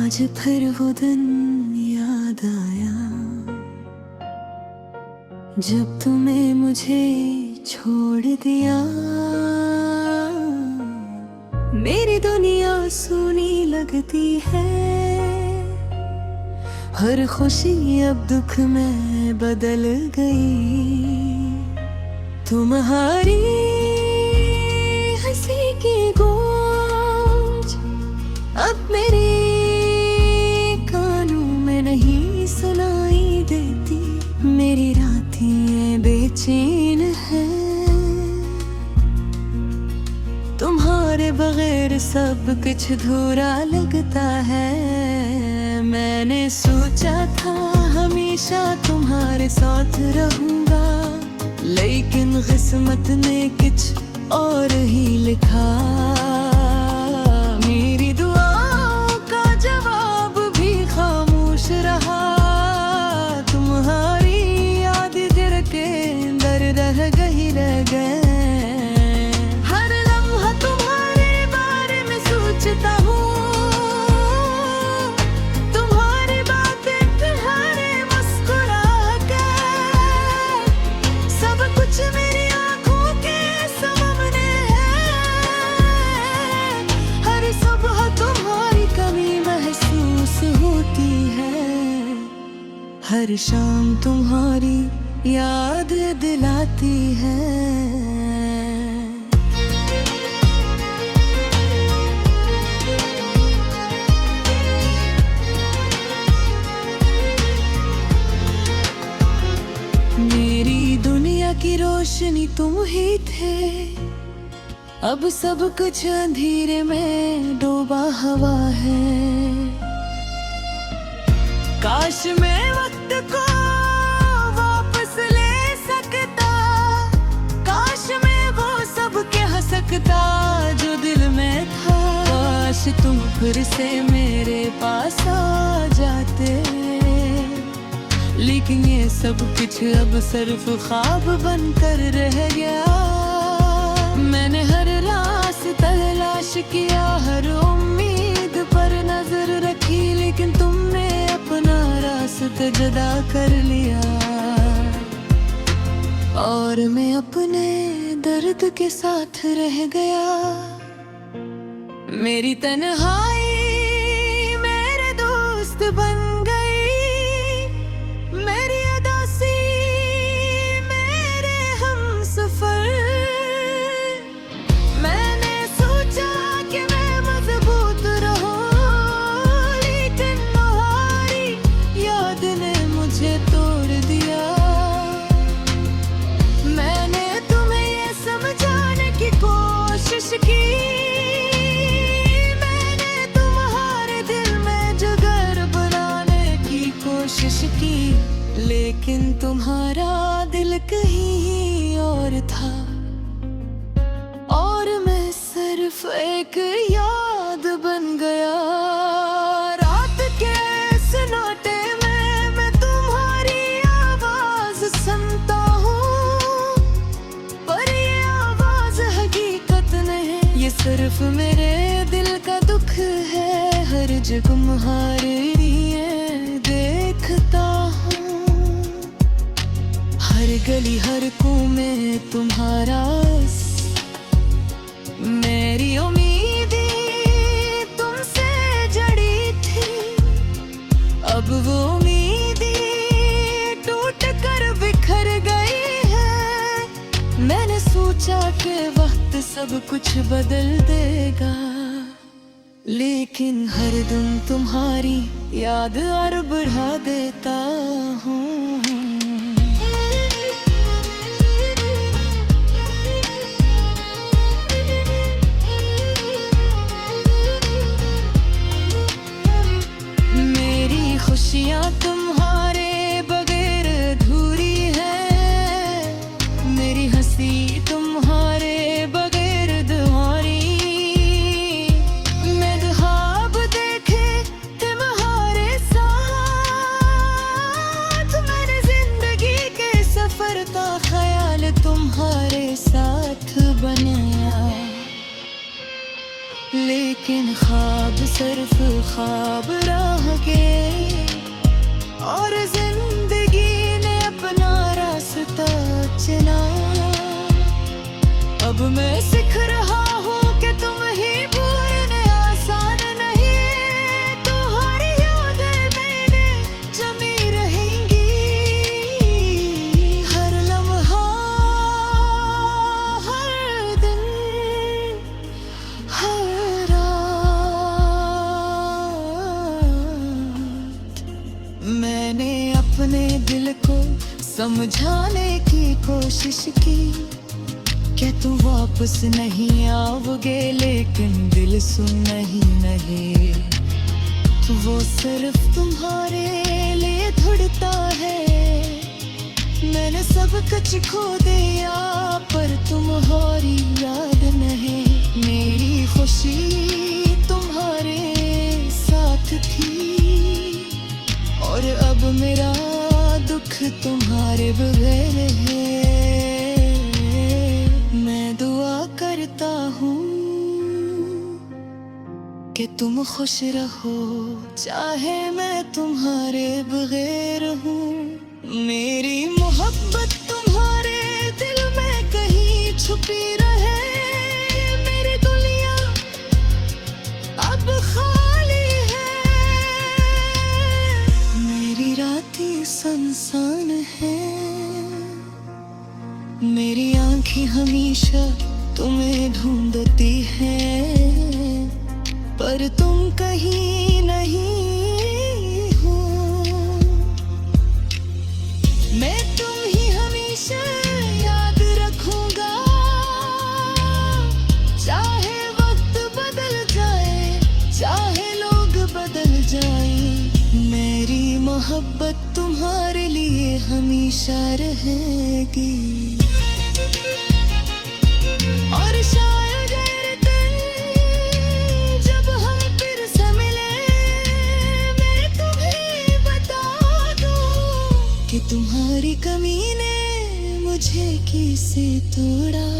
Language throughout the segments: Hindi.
आज फिर वो दिन याद आया जब तुम्हें मुझे छोड़ दिया। मेरी दुनिया सुनी लगती है, हर खुशी अब दुख में बदल गई। तुम्हारी हंसी की गूंज अब मेरे कानों में नहीं सुनाई देती। मेरी रातें बेचैन है, तुम्हारे बगैर सब कुछ अधूरा लगता है। मैंने सोचा था हमेशा तुम्हारे साथ रहूंगा, लेकिन किस्मत ने कुछ और ही लिखा। मेरी दुआओं का जवाब भी खामोश रहा। तुम्हारी याद दिल के अंदर रह गए। हर लम्हा तुम्हारे बारे में सोचता हूँ, तुम्हारी बातें तुम्हारे मुस्कुराहट, सब कुछ मेरी आंखों के सामने है। हर सुबह तुम्हारी कमी महसूस होती है, हर शाम तुम्हारी याद दिलाती है। मेरी दुनिया की रोशनी तुम ही थे, अब सब कुछ अंधेरे में डूबा हुआ है। काश मैं वक्त को वापस ले सकता, काश मैं वो सब कह सकता जो दिल में था। काश तुम फिर से मेरे पास आ जाते, लेकिन ये सब कुछ अब सिर्फ ख्वाब बनकर रह गया। मैंने हर रास्ता तलाश किया, हर उम्मीद पर नजर रखी, लेकिन तुमने अपना रास्ता जुदा कर लिया। और मैं अपने दर्द के साथ रह गया। मेरी तन्हाई मेरे दोस्त बन गई, मेरी उदासी मेरे हमसफर। मैंने सोचा कि मैं मजबूत रहूं, लेकिन तुम्हारी याद ने मुझे तोड़ दिया। मैंने तुम्हें ये समझाने की कोशिश की, मैंने तुम्हारे दिल में जगह बनाने की कोशिश की, लेकिन तुम्हारा दिल कहीं और था। और मैं सिर्फ एक याद बन गया। रात के सन्नाटे में मैं तुम्हारी आवाज सुनता हूँ, पर ये आवाज हकीकत नहीं, ये सिर्फ मेरे दिल का दुख है। हर जगह तुम्हारे लिए देखता हूँ, हर गली हर कोने में तुम्हारा। मेरी उम्मीदें तुमसे जड़ी थी, अब वो उम्मीदें टूट कर बिखर गई है। मैंने सोचा कि वक्त सब कुछ बदल देगा, लेकिन हर दिन तुम्हारी याद और बढ़ा देता हूँ। मेरी खुशियाँ तुम्हारे बगैर अधूरी है, मेरी हंसी तुम्हारे बगैर तुम्हारी। मैं ख्वाब देखे तुम्हारे साथ, मैंने जिंदगी के सफर का ख्याल तुम्हारे साथ बनाया, लेकिन ख्वाब सिर्फ ख्वाब रह गए और जिंदगी ने अपना रास्ता चुना। अब मैं सीख रहा हूँ कि तुम ही भूलना आसान नहीं, तुम्हारी यादें मेरे जमी रहेंगी। हर लम्हा, हर दिन, हर रात मैंने अपने दिल को समझाने की कोशिश की कि तुम वापस नहीं आओगे, लेकिन दिल सुन नहीं। वो सिर्फ तुम्हारे लिए धड़कता है। मैंने सब कुछ खो दिया पर तुम्हारी याद नहीं। मेरी खुशी तुम्हारे साथ थी और अब मेरा दुख तुम्हारे बगैर है। मैं दुआ करता हूँ कि तुम खुश रहो, चाहे मैं तुम्हारे बगैर हूँ। मेरी मोहब्बत तुम्हारे दिल में कहीं छुपी रहे। मेरी दुनिया अब खाली है, मेरी रातें सुनसान है। मेरी आँखें हमेशा तुम्हें ढूंढती हैं, पर तुम कहीं नहीं हो। मैं तुम ही हमेशा याद रखूंगा, चाहे वक्त बदल जाए, चाहे लोग बदल जाए। मेरी मोहब्बत तुम्हारे लिए हमेशा रहेगी। और शायद एक दिन जब हम फिर से मिले, मैं तुम्हें बता दूं कि तुम्हारी कमी ने मुझे कैसे तोड़ा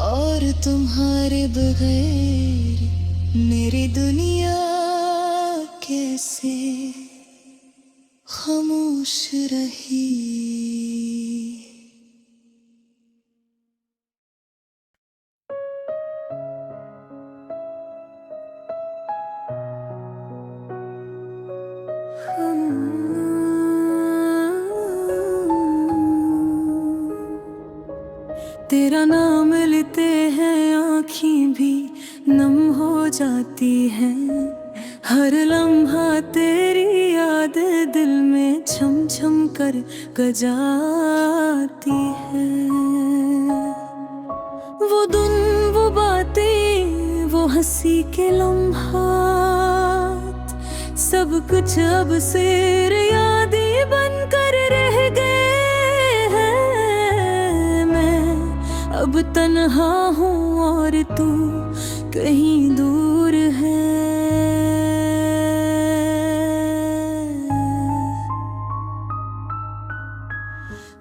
और तुम्हारे बगैर मेरी दुनिया कैसे खामोश रही। तेरा नाम लेते हैं आँखें भी नम हो जाती हैं। हर लम्हा तेरी याद दिल में छम छम कर गजाती है। वो दिन, वो बातें, वो हंसी के लम्हात, सब कुछ अब सिर यादें बनकर रह गए हैं। मैं अब तन्हा हूँ और तू कहीं दूर है।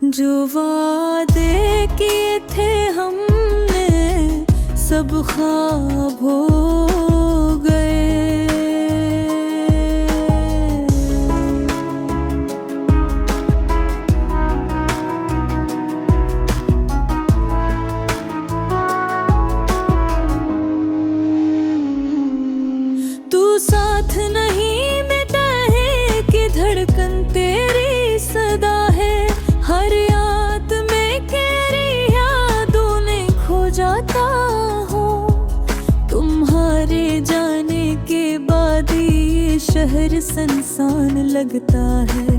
जो वादे किए थे हमने सब ख्वाब हो गए। तू साथ नहीं मिटा है कि धड़कन तेरी सदा है। हर याद में तेरी यादों ने खो जाता हूँ। तुम्हारे जाने के बाद ये शहर सुनसान लगता है।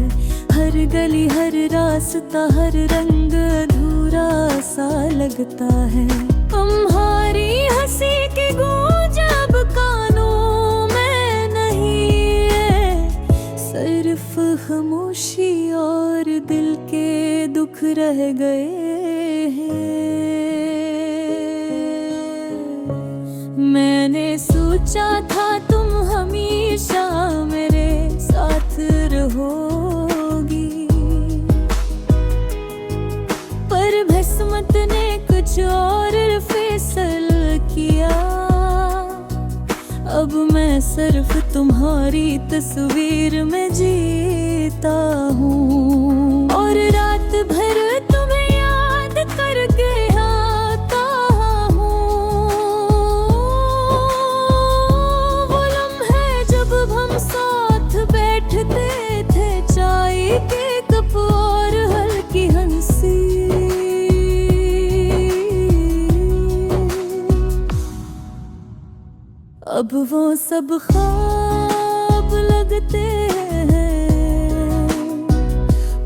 हर गली, हर रास्ता, हर रंग अधूरा सा लगता है। तुम्हारी हंसी की गूंज अब कानों में नहीं है, सिर्फ खामोशी और दिल के दुख रह गए हैं। मैंने सोचा था तुम हमेशा मेरे साथ रहोगी, पर किस्मत ने कुछ और फैसला किया। अब मैं सिर्फ तुम्हारी तस्वीर में जीता हूँ और रात भर तुम्हें याद करके आता हूँ। वो लम्हे जब हम साथ बैठते थे, चाय के कप और हल्की हंसी। अब वो सब ख्वाब लगते हैं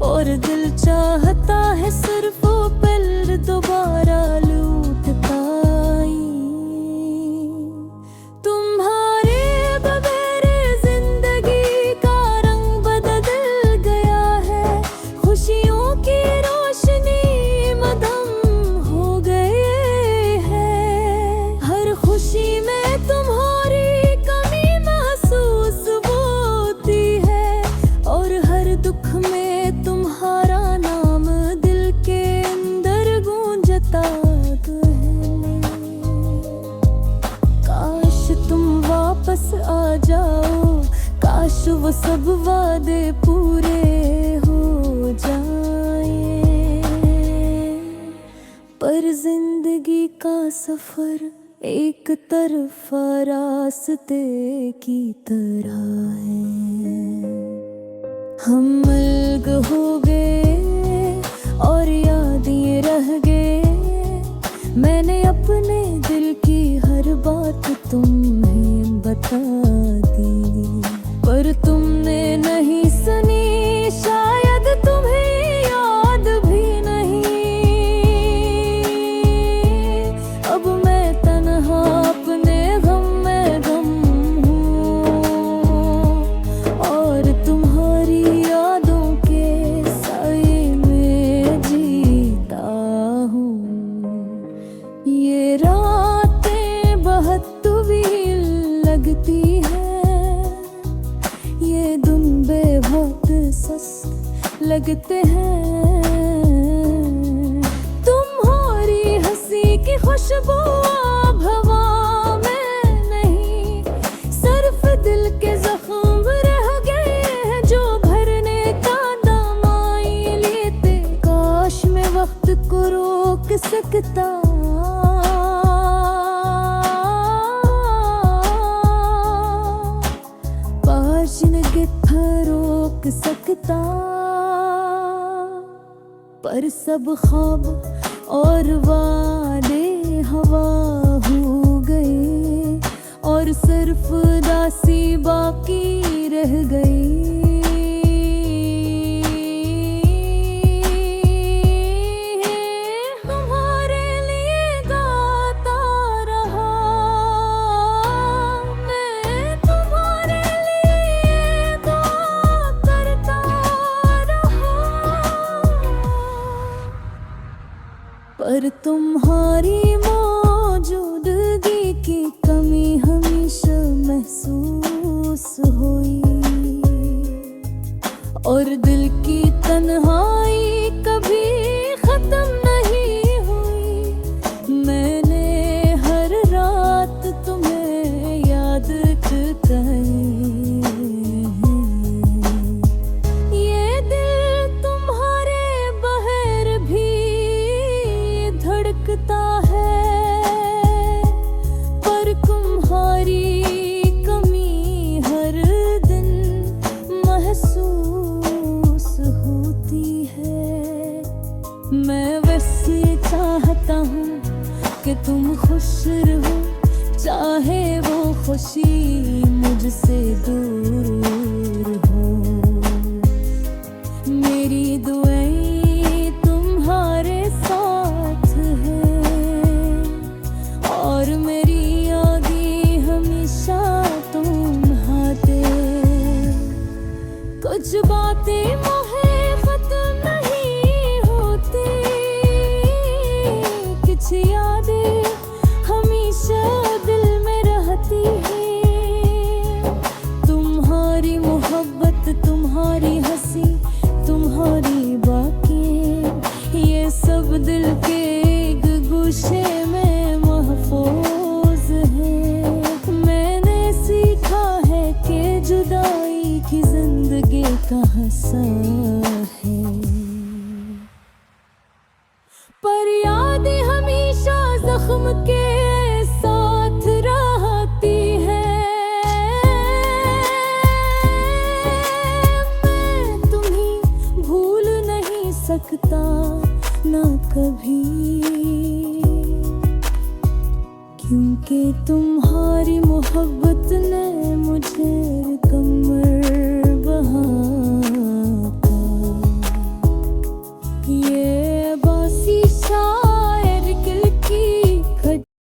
और दिल चाहता है सिर्फ वो पल दोबारा लौट पाई। तुम्हारे बगैर जिंदगी का रंग बदल गया है, खुशियों की रोशनी मदम हो गए हैं। हर खुशी में तुम्हारी दुख में तुम्हारा नाम दिल के अंदर गूंजता है। काश तुम वापस आ जाओ, काश वो सब वादे पूरे हो जाए। पर जिंदगी का सफर एक तरफा रास्ते की तरह है। हम अलग हो गए और यादें रह गए। मैंने अपने दिल की हर बात तुम्हें बता दी, पर तुमने नहीं सुनी, शायद तुम्हें याद भी नहीं। अब मैं तन्हा अपने गम में गम हूँ और तुम्हारी यादों के साए में जीता हूँ। ये रातें बहुत तवील लगती हैं, ये दिन बेबहुत सुस्त लगते हैं। तुम्हारी हंसी की खुशबू अब हवा में नहीं, सिर्फ दिल के जख्म रह गए हैं जो भरने का दाम आई लेते। काश मैं वक्त को रोक सकता, जिंदगी रोक सकता। पर सब ख्वाब और वादे हवा हो गए और सिर्फ उदासी बाकी रह गई। पर तुम्हारी मौजूदगी की कमी हमेशा महसूस हुई और दिल की तन्हाई कभी खत्म नहीं हुई। मैंने हर रात तुम्हें याद करी, ये दिल तुम्हारे बहर भी धड़कता है, पर तुम्हारी कमी हर दिन महसूस होती है। मैं वैसे चाहता हूँ कि तुम खुश रहो, चाहे वो खुशी मुझसे दूर हो। मेरी दुआएं तुम्हारे साथ हैं और मेरी यादें हमेशा तुम्हारे। कुछ बातें मुझे खत्म नहीं होती, कुछ यादें हमेशा दिल में रहती हैं। तुम्हारी मोहब्बत, तुम्हारी हंसी, तुम्हारी बातें, ये सब दिल के एक गोशे में महफूज जुदाई की जिंदगी का हंसा है, पर यादें हमेशा जख्म के साथ रहती है। मैं तुम्हें भूल नहीं सकता ना कभी, क्योंकि तुम्हारी मोहब्बत ने मुझे